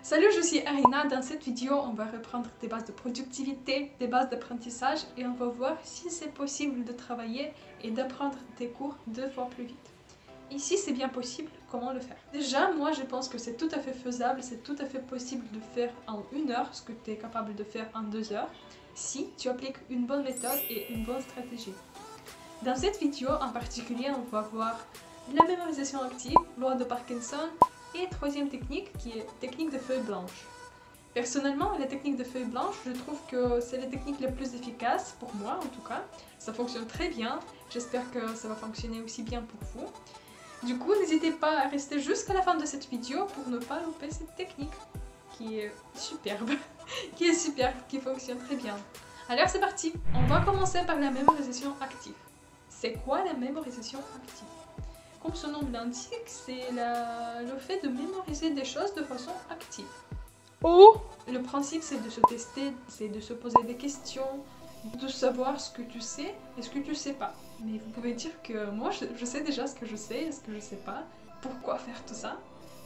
Salut, je suis Arina. Dans cette vidéo, on va reprendre des bases de productivité, des bases d'apprentissage et on va voir si c'est possible de travailler et d'apprendre des cours 2 fois plus vite. Ici, c'est bien possible. Comment le faire? Déjà, moi, je pense que c'est tout à fait faisable, c'est tout à fait possible de faire en 1 heure ce que tu es capable de faire en 2 heures si tu appliques une bonne méthode et une bonne stratégie. Dans cette vidéo en particulier, on va voir la mémorisation active, loi de Parkinson, et troisième technique qui est technique de feuille blanche. Personnellement, la technique de feuille blanche, je trouve que c'est la technique la plus efficace pour moi en tout cas. Ça fonctionne très bien, j'espère que ça va fonctionner aussi bien pour vous. Du coup, n'hésitez pas à rester jusqu'à la fin de cette vidéo pour ne pas louper cette technique qui est superbe, qui fonctionne très bien. Alors c'est parti, on va commencer par la mémorisation active. C'est quoi la mémorisation active? Comme son nom l'indique, c'est le fait de mémoriser des choses de façon active. Le principe, c'est de se tester, c'est de se poser des questions, de savoir ce que tu sais et ce que tu sais pas. Mais vous pouvez dire que moi, je sais déjà ce que je sais et ce que je sais pas. Pourquoi faire tout ça?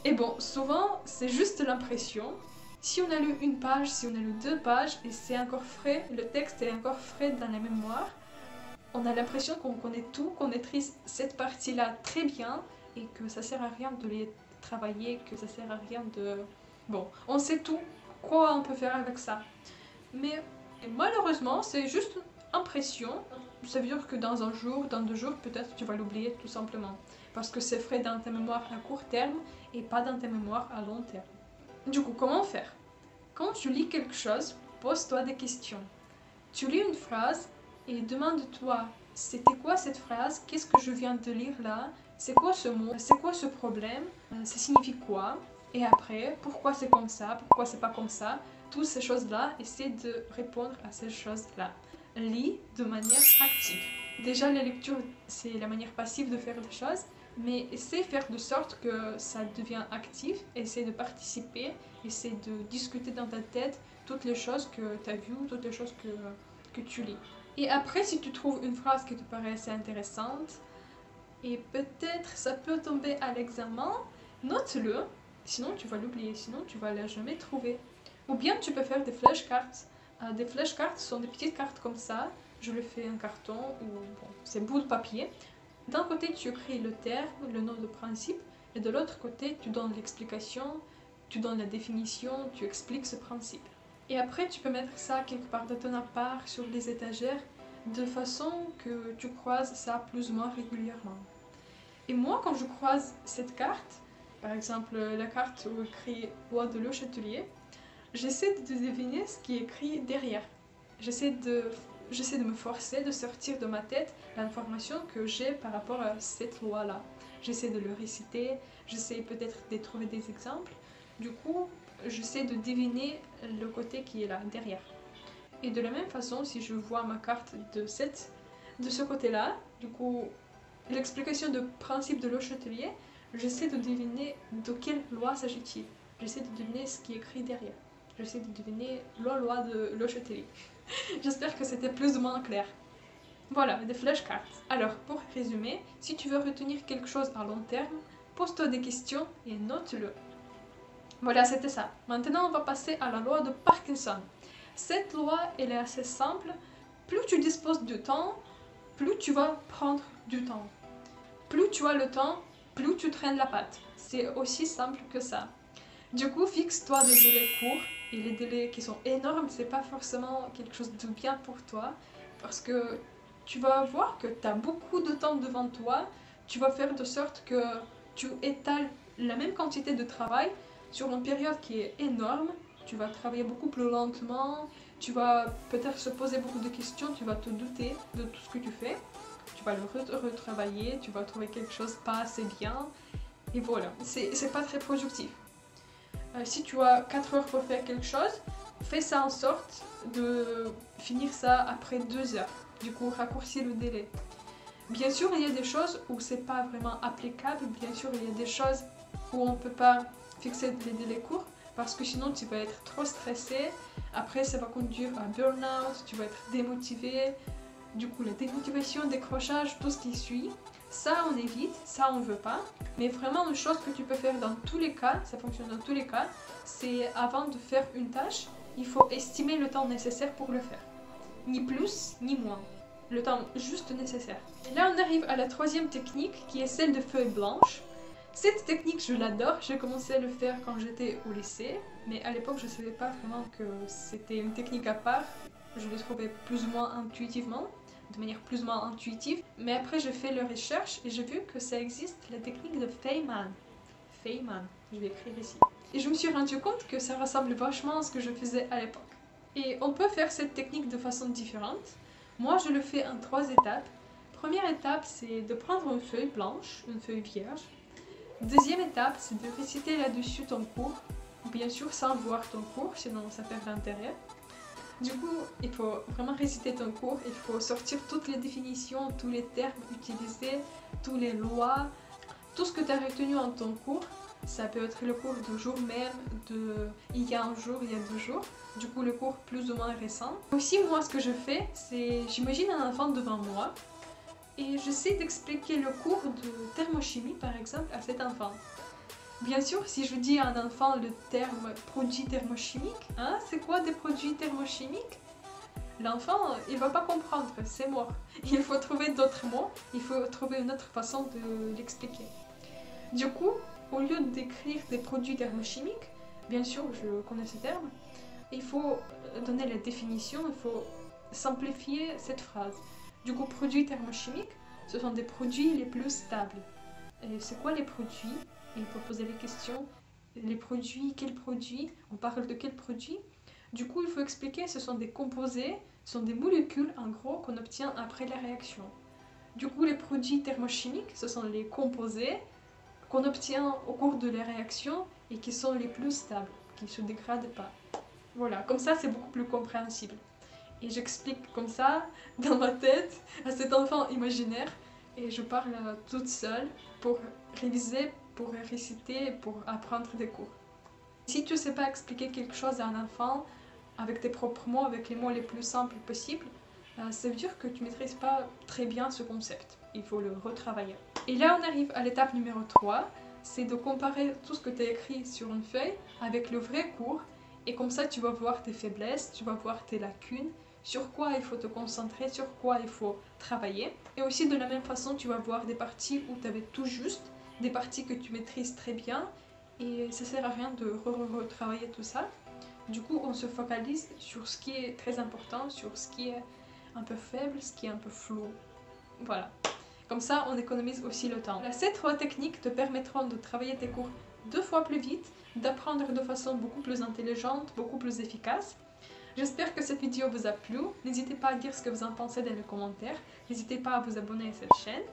Et bon, souvent, c'est juste l'impression. Si on a lu une page, si on a lu 2 pages et c'est encore frais, le texte est encore frais dans la mémoire, on a l'impression qu'on connaît tout, qu'on maîtrise cette partie-là très bien et que ça sert à rien de les travailler, que ça sert à rien de... Bon, on sait tout, quoi on peut faire avec ça. Mais malheureusement, c'est juste une impression. Ça veut dire que dans un jour, dans 2 jours, peut-être tu vas l'oublier tout simplement. Parce que c'est frais dans ta mémoire à court terme et pas dans ta mémoire à long terme. Du coup, comment faire? Quand tu lis quelque chose, pose-toi des questions. Tu lis une phrase et demande-toi, c'était quoi cette phrase? Qu'est-ce que je viens de lire là? C'est quoi ce mot? C'est quoi ce problème? Ça signifie quoi? Et après, pourquoi c'est comme ça? Pourquoi c'est pas comme ça? Toutes ces choses-là, essaie de répondre à ces choses-là. Lis de manière active. Déjà, la lecture, c'est la manière passive de faire les choses, mais essaie de faire de sorte que ça devient actif. Essaie de participer, essaie de discuter dans ta tête toutes les choses que tu as vues, toutes les choses que tu lis. Et après, si tu trouves une phrase qui te paraît assez intéressante, et peut-être ça peut tomber à l'examen, note-le, sinon tu vas l'oublier, sinon tu vas la jamais trouver. Ou bien tu peux faire des flashcards. Des flashcards sont des petites cartes comme ça, je le fais en carton ou bon, c'est bout de papier. D'un côté tu écris le terme, le nom de principe, et de l'autre côté tu donnes l'explication, tu donnes la définition, tu expliques ce principe. Et après, tu peux mettre ça quelque part de ton appart, sur les étagères, de façon que tu croises ça plus ou moins régulièrement. Et moi, quand je croise cette carte, par exemple la carte où écrit Bois de Le Châtelier, j'essaie de deviner ce qui est écrit derrière. J'essaie de me forcer de sortir de ma tête l'information que j'ai par rapport à cette loi-là. J'essaie de le réciter, j'essaie peut-être de trouver des exemples. Du coup, j'essaie de deviner le côté qui est là, derrière. Et de la même façon, si je vois ma carte de ce côté-là, du coup, l'explication de principe de Le Châtelier, j'essaie de deviner de quelle loi s'agit-il. J'essaie de deviner ce qui est écrit derrière. J'essaie de deviner la loi de Le Châtelier. J'espère que c'était plus ou moins clair. Voilà, des flashcards. Alors, pour résumer, si tu veux retenir quelque chose à long terme, pose-toi des questions et note-le. Voilà, c'était ça. Maintenant, on va passer à la loi de Parkinson. Cette loi, elle est assez simple. Plus tu disposes de temps, plus tu vas prendre du temps. Plus tu as le temps, plus tu traînes la patte. C'est aussi simple que ça. Du coup, fixe-toi des délais courts. Et les délais qui sont énormes, c'est pas forcément quelque chose de bien pour toi. Parce que tu vas voir que tu as beaucoup de temps devant toi. Tu vas faire de sorte que tu étales la même quantité de travail sur une période qui est énorme. Tu vas travailler beaucoup plus lentement, tu vas peut-être se poser beaucoup de questions, tu vas te douter de tout ce que tu fais, tu vas le retravailler, tu vas trouver quelque chose pas assez bien, et voilà, c'est pas très productif. Si tu as 4 heures pour faire quelque chose, fais ça en sorte de finir ça après 2 heures, du coup raccourcis le délai. Bien sûr, il y a des choses où c'est pas vraiment applicable, bien sûr, il y a des choses où on peut pas fixer des délais courts, parce que sinon tu vas être trop stressé, après ça va conduire à burn-out, tu vas être démotivé, du coup la démotivation, décrochage, tout ce qui suit. Ça on évite, ça on veut pas. Mais vraiment une chose que tu peux faire dans tous les cas, ça fonctionne dans tous les cas, c'est avant de faire une tâche, il faut estimer le temps nécessaire pour le faire. Ni plus, ni moins. Le temps juste nécessaire. Et là on arrive à la troisième technique qui est celle de feuille blanche. Cette technique je l'adore, j'ai commencé à le faire quand j'étais au lycée, mais à l'époque je ne savais pas vraiment que c'était une technique à part, je le trouvais plus ou moins intuitivement, de manière plus ou moins intuitive, mais après j'ai fait la recherche et j'ai vu que ça existe, la technique de Feynman. Feynman, je vais écrire ici. Et je me suis rendu compte que ça ressemble vachement à ce que je faisais à l'époque. Et on peut faire cette technique de façon différente. Moi je le fais en 3 étapes. Première étape c'est de prendre une feuille blanche, une feuille vierge. Deuxième étape, c'est de réciter là-dessus ton cours, bien sûr sans voir ton cours, sinon ça perd l'intérêt. Du coup, il faut vraiment réciter ton cours, il faut sortir toutes les définitions, tous les termes utilisés, toutes les lois, tout ce que tu as retenu en ton cours. Ça peut être le cours du jour même, il y a un jour, il y a 2 jours, du coup le cours plus ou moins récent. Aussi moi ce que je fais, c'est j'imagine un enfant devant moi, et j'essaie d'expliquer le cours de thermochimie par exemple à cet enfant. Bien sûr, si je dis à un enfant le terme produit thermochimique, hein, c'est quoi des produits thermochimiques? L'enfant, il va pas comprendre, c'est mort. Il faut trouver d'autres mots, il faut trouver une autre façon de l'expliquer. Du coup, au lieu d'écrire des produits thermochimiques, bien sûr, je connais ce terme, il faut donner la définition, il faut simplifier cette phrase. Du coup, produits thermochimiques, ce sont des produits les plus stables. Et c'est quoi les produits? Et il faut poser les questions. Les produits, quels produits? On parle de quels produits? Du coup, il faut expliquer, ce sont des composés, ce sont des molécules en gros qu'on obtient après la réaction. Du coup, les produits thermochimiques, ce sont les composés qu'on obtient au cours de la réaction et qui sont les plus stables, qui ne se dégradent pas. Voilà, comme ça c'est beaucoup plus compréhensible. Et j'explique comme ça, dans ma tête, à cet enfant imaginaire, et je parle toute seule pour réviser, pour réciter, pour apprendre des cours. Si tu ne sais pas expliquer quelque chose à un enfant avec tes propres mots, avec les mots les plus simples possibles, ça veut dire que tu ne maîtrises pas très bien ce concept. Il faut le retravailler. Et là, on arrive à l'étape numéro 3, c'est de comparer tout ce que tu as écrit sur une feuille avec le vrai cours. Et comme ça, tu vas voir tes faiblesses, tu vas voir tes lacunes, sur quoi il faut te concentrer, sur quoi il faut travailler. Et aussi, de la même façon, tu vas voir des parties où tu avais tout juste, des parties que tu maîtrises très bien. Et ça sert à rien de retravailler tout ça. Du coup, on se focalise sur ce qui est très important, sur ce qui est un peu faible, ce qui est un peu flou. Voilà. Comme ça, on économise aussi le temps. Ces 3 techniques te permettront de travailler tes cours 2 fois plus vite, d'apprendre de façon beaucoup plus intelligente, beaucoup plus efficace. J'espère que cette vidéo vous a plu. N'hésitez pas à dire ce que vous en pensez dans les commentaires. N'hésitez pas à vous abonner à cette chaîne.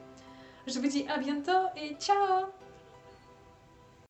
Je vous dis à bientôt et ciao!